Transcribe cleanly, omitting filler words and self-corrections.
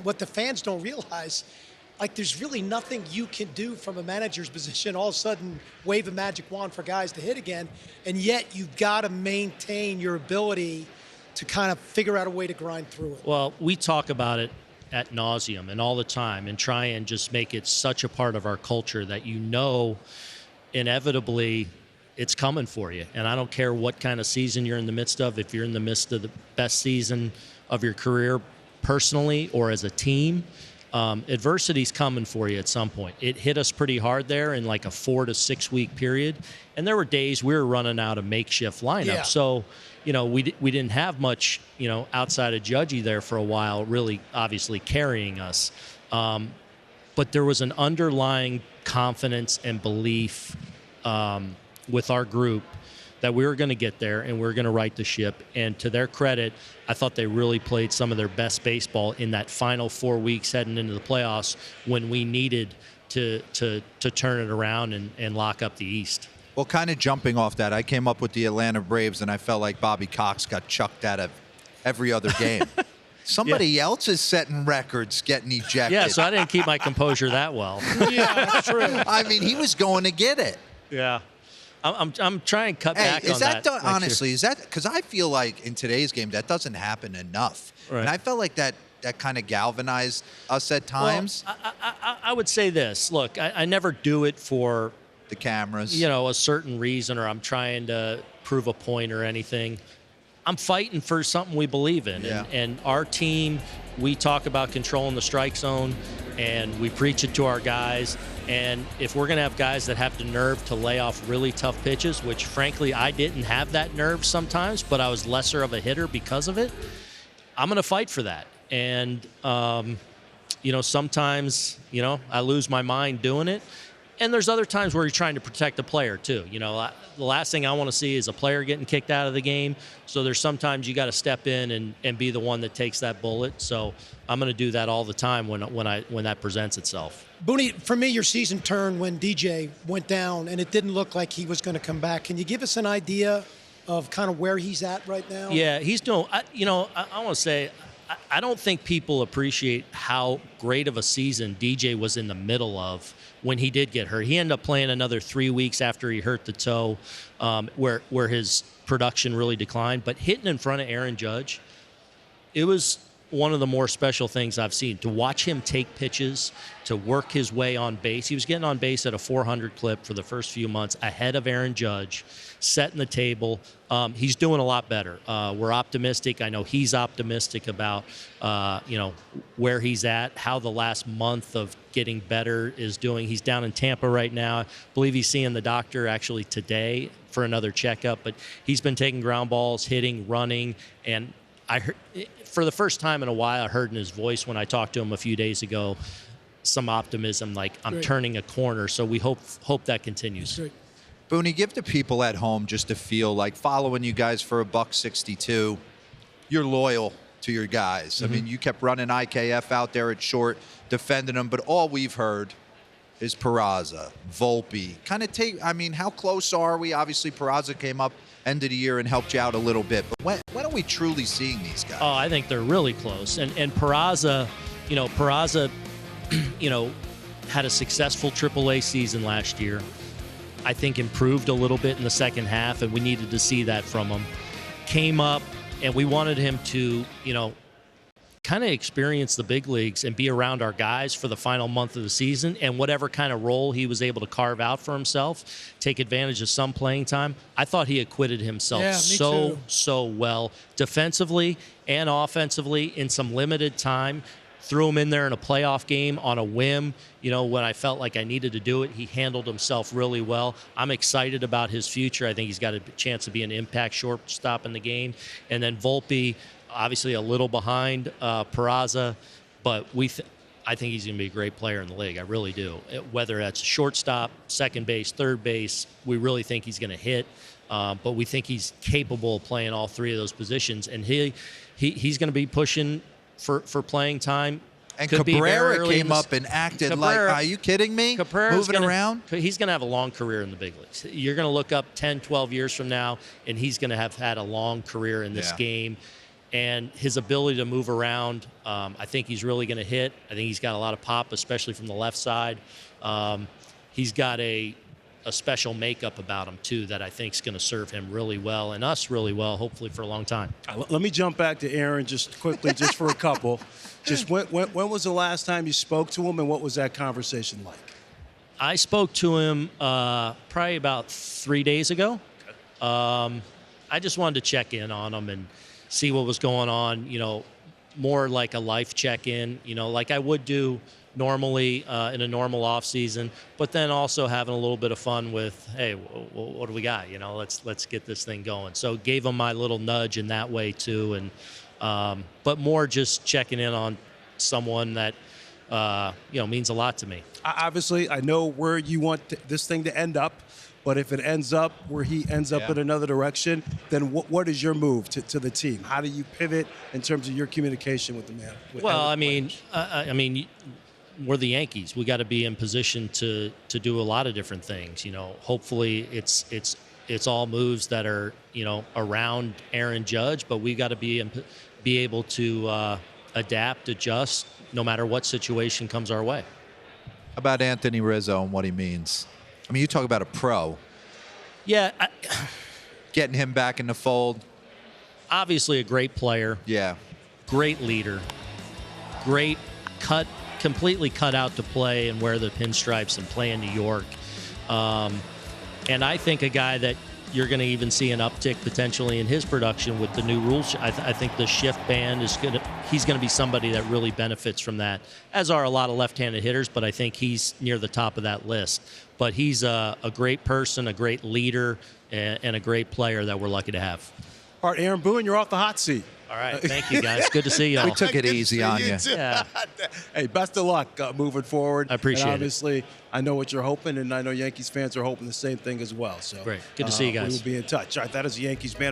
what the fans don't realize, like there's really nothing you can do from a manager's position. All of a sudden, wave a magic wand for guys to hit again, and yet you've got to maintain your ability to kind of figure out a way to grind through it. Well, we talk about it ad nauseum and all the time and try and just make it such a part of our culture that inevitably it's coming for you. And I don't care what kind of season you're in the midst of, if you're in the midst of the best season of your career personally or as a team, adversity's coming for you at some point. It hit us pretty hard there in like a 4 to 6 week period. And there were days we were running out of makeshift lineup. Yeah. So, we didn't have much, outside of Judgy there for a while, really obviously carrying us. But there was an underlying confidence and belief with our group that we were going to get there and we were going to right the ship. And to their credit, I thought they really played some of their best baseball in that final 4 weeks heading into the playoffs when we needed to turn it around and lock up the East. Well, kind of jumping off that, I came up with the Atlanta Braves, and I felt like Bobby Cox got chucked out of every other game. Somebody else is setting records getting ejected. Yeah, so I didn't keep my composure that well. Yeah, that's true. I mean, he was going to get it. Yeah. I'm trying to cut back on that. Honestly, is that because I feel like in today's game that doesn't happen enough. Right. And I felt like that kind of galvanized us at times. Well, I would say this. Look, I never do it for the cameras, a certain reason, or I'm trying to prove a point or anything. I'm fighting for something we believe in. Yeah. And our team, we talk about controlling the strike zone, and we preach it to our guys. And if we're going to have guys that have the nerve to lay off really tough pitches, which frankly I didn't have that nerve sometimes, but I was lesser of a hitter because of it, I'm going to fight for that. And, sometimes, I lose my mind doing it. And there's other times where you're trying to protect the player, too. The last thing I want to see is a player getting kicked out of the game. So there's sometimes you got to step in and be the one that takes that bullet. So I'm going to do that all the time when that presents itself. Booney, for me, your season turned when DJ went down, and it didn't look like he was going to come back. Can you give us an idea of kind of where he's at right now? Yeah, he's doing. I want to say, I don't think people appreciate how great of a season DJ was in the middle of when he did get hurt. He ended up playing another 3 weeks after he hurt the toe, where his production really declined. But hitting in front of Aaron Judge, it was one of the more special things I've seen. To watch him take pitches, to work his way on base. He was getting on base at a 400 clip for the first few months, ahead of Aaron Judge, setting the table. He's doing a lot better. We're optimistic. I know he's optimistic about, where he's at, how the last month of getting better is doing. He's down in Tampa right now. I believe he's seeing the doctor actually today for another checkup, but he's been taking ground balls, hitting, running, and I heard, for the first time in a while, I heard in his voice when I talked to him a few days ago some optimism, like I'm turning a corner. So we hope that continues. Booney, give the people at home just a feel like following you guys for $1.62. You're loyal to your guys. Mm-hmm. I mean, you kept running IKF out there at short, defending them, but all we've heard is Peraza, Volpe. How close are we? Obviously, Peraza came up end of the year and helped you out a little bit. But when are we truly seeing these guys? Oh, I think they're really close. And Peraza, had a successful AAA season last year. I think improved a little bit in the second half, and we needed to see that from him. Came up, and we wanted him to, kind of experience the big leagues and be around our guys for the final month of the season, and whatever kind of role he was able to carve out for himself, take advantage of some playing time. I thought he acquitted himself so well defensively and offensively in some limited time. Threw him in there in a playoff game on a whim. When I felt like I needed to do it, he handled himself really well. I'm excited about his future. I think he's got a chance to be an impact shortstop in the game. And then Volpe, obviously a little behind Peraza, but I think he's going to be a great player in the league. I really do. Whether that's shortstop, second base, third base, we really think he's going to hit. But we think he's capable of playing all three of those positions. And he's going to be pushing for playing time. And Cabrera came up and acted like, are you kidding me? Moving around? He's going to have a long career in the big leagues. You're going to look up 10, 12 years from now, and he's going to have had a long career in this game. and his ability to move around, I think he's really going to hit. I think he's got a lot of pop, especially from the left side. He's got a special makeup about him, too, that I think is going to serve him really well and us really well, hopefully for a long time. Let me jump back to Aaron just quickly, just for a couple. Just when was the last time you spoke to him, and what was that conversation like? I spoke to him probably about 3 days ago. I just wanted to check in on him and see what was going on, more like a life check-in, like I would do normally in a normal off season, but then also having a little bit of fun with, hey, what do we got? Let's get this thing going. So gave him my little nudge in that way too, and but more just checking in on someone that means a lot to me. Obviously, I know where you want this thing to end up, but if it ends up where he ends up in another direction, then what is your move to the team? How do you pivot in terms of your communication with the man? Well, we're the Yankees. We got to be in position to do a lot of different things. Hopefully it's all moves that are around Aaron Judge, but we got to be able to adapt, adjust, no matter what situation comes our way. How about Anthony Rizzo and what he means? I mean, you talk about a pro. Yeah. Getting him back in the fold. Obviously a great player. Yeah. Great leader. Great completely cut out to play and wear the pinstripes and play in New York. And I think a guy that you're going to even see an uptick potentially in his production with the new rules. I think the shift band he's going to be somebody that really benefits from that, as are a lot of left-handed hitters, but I think he's near the top of that list. But he's a great person, a great leader, and a great player that we're lucky to have. All right, Aaron Boone, you're off the hot seat. All right, thank you, guys. Good to see y'all. We took it easy on you. Yeah. Hey, best of luck moving forward. I appreciate it. Obviously, I know what you're hoping, and I know Yankees fans are hoping the same thing as well. So great. Good to see you guys. We will be in touch. All right, that is the Yankees manager.